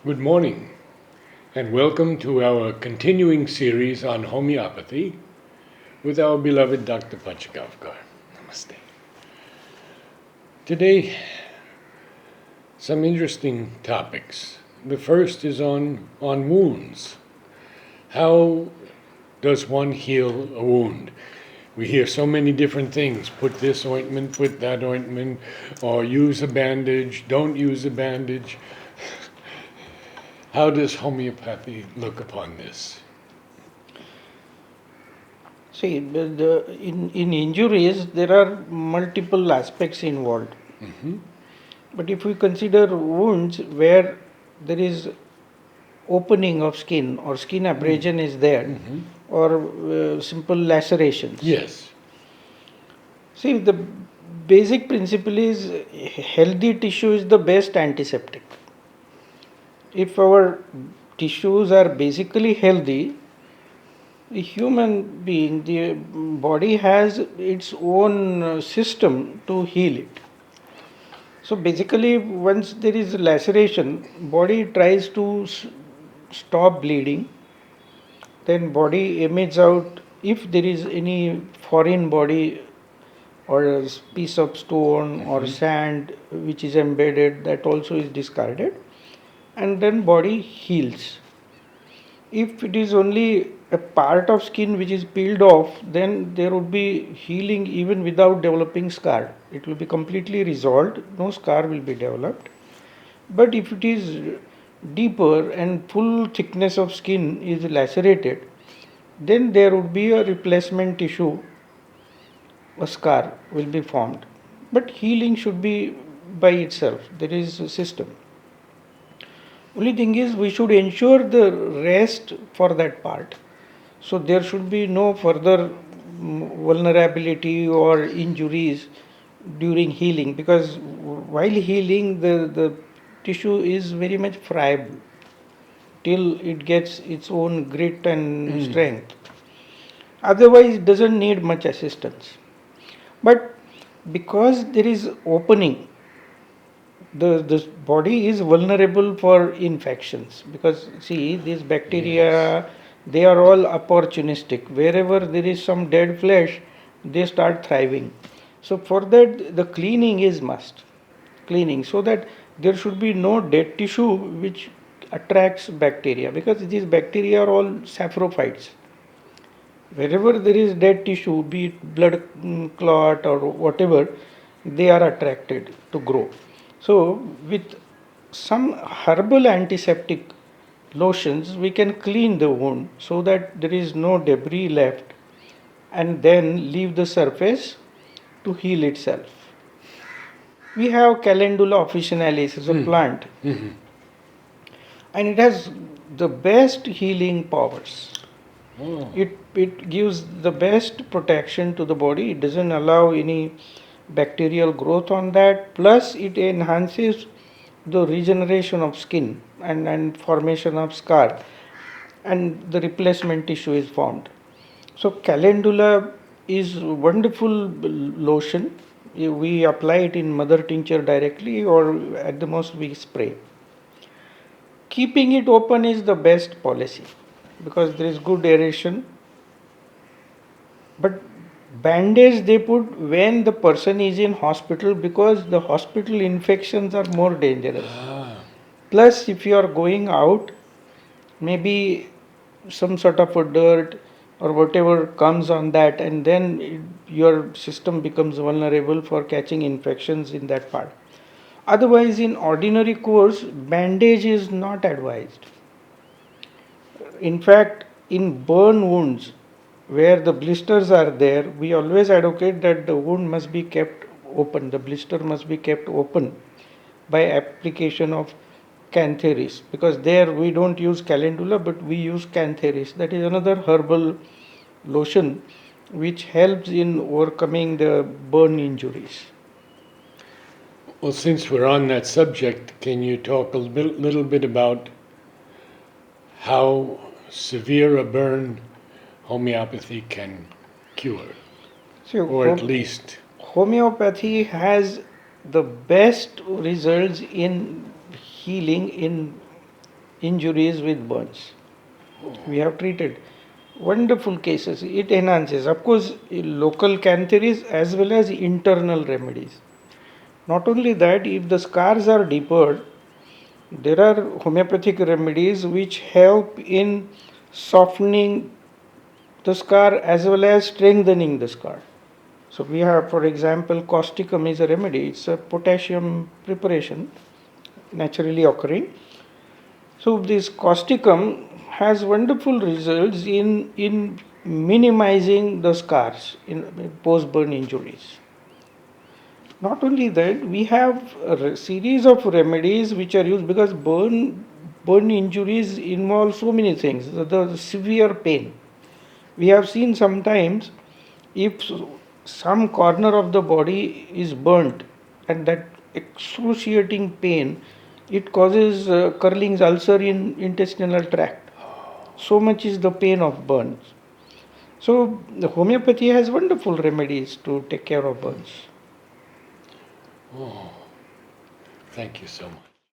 Good morning, and welcome to our continuing series on homeopathy with our beloved Dr. Pachegaonkar. Namaste. Today, some interesting topics. The first is on wounds. How does one heal a wound? We hear so many different things. Put this ointment, put that ointment, or use a bandage, don't use a bandage. How does homeopathy look upon this? See, in injuries, there are multiple aspects involved. But if we consider wounds where there is opening of skin or skin abrasion is there, or simple lacerations. Yes. See, the basic principle is healthy tissue is the best antiseptic. If our tissues are basically healthy, the human being, the body has its own system to heal it. So basically, once there is laceration, body tries to stop bleeding. Then body emits out if there is any foreign body or a piece of stone or sand which is embedded, that also is discarded, and then body heals. If it is only a part of skin which is peeled off, then there would be healing even without developing scar. It will be completely resolved, no scar will be developed. But if it is deeper and full thickness of skin is lacerated, then there would be a replacement tissue, a scar will be formed. But healing should be by itself, there is a system. Only thing is we should ensure the rest for that part. So there should be no further vulnerability or injuries during healing, because while healing the tissue is very much friable till it gets its own grit and strength. Otherwise it doesn't need much assistance. But because there is opening, the body is vulnerable for infections, because see, these bacteria, they are all opportunistic. Wherever there is some dead flesh, they start thriving. So for that the cleaning is must. Cleaning, so that there should be no dead tissue which attracts bacteria, because these bacteria are all saprophytes. Wherever there is dead tissue, be it blood clot or whatever, they are attracted to grow. So with some herbal antiseptic lotions, we can clean the wound so that there is no debris left, and then leave the surface to heal itself. We have Calendula officinalis as a plant, and it has the best healing powers. It gives the best protection to the body. It doesn't allow any bacterial growth on that. Plus, it enhances the regeneration of skin and formation of scar, and the replacement tissue is formed. So, calendula is wonderful lotion. We apply it in mother tincture directly, or at the most we spray. Keeping it open is the best policy, because there is good aeration. But bandage they put when the person is in hospital, because the hospital infections are more dangerous. Plus, if you are going out, maybe some sort of a dirt or whatever comes on that, and then your system becomes vulnerable for catching infections in that part. Otherwise, in ordinary course, bandage is not advised. In fact, in burn wounds where the blisters are there, we always advocate that the wound must be kept open, the blister must be kept open by application of cantharis, because there we don't use calendula but we use cantharis. That is another herbal lotion which helps in overcoming the burn injuries. Well, since we're on that subject, can you talk a little bit about how severe a burn homeopathy can cure, So, or at least? homeopathy has the best results in healing in injuries with burns. We have treated wonderful cases. It enhances. Of course, local cantharis as well as internal remedies. Not only that, if the scars are deeper, there are homeopathic remedies which help in softening the scar as well as strengthening the scar. So we have, for example, causticum is a remedy. It's a potassium preparation naturally occurring. So this causticum has wonderful results in minimizing the scars in post-burn injuries. Not only that, we have a series of remedies which are used because burn injuries involve so many things. The severe pain. We have seen sometimes if some corner of the body is burnt and that excruciating pain, it causes Curling's ulcer in intestinal tract. So much is the pain of burns. So the homeopathy has wonderful remedies to take care of burns. Oh, thank you so much.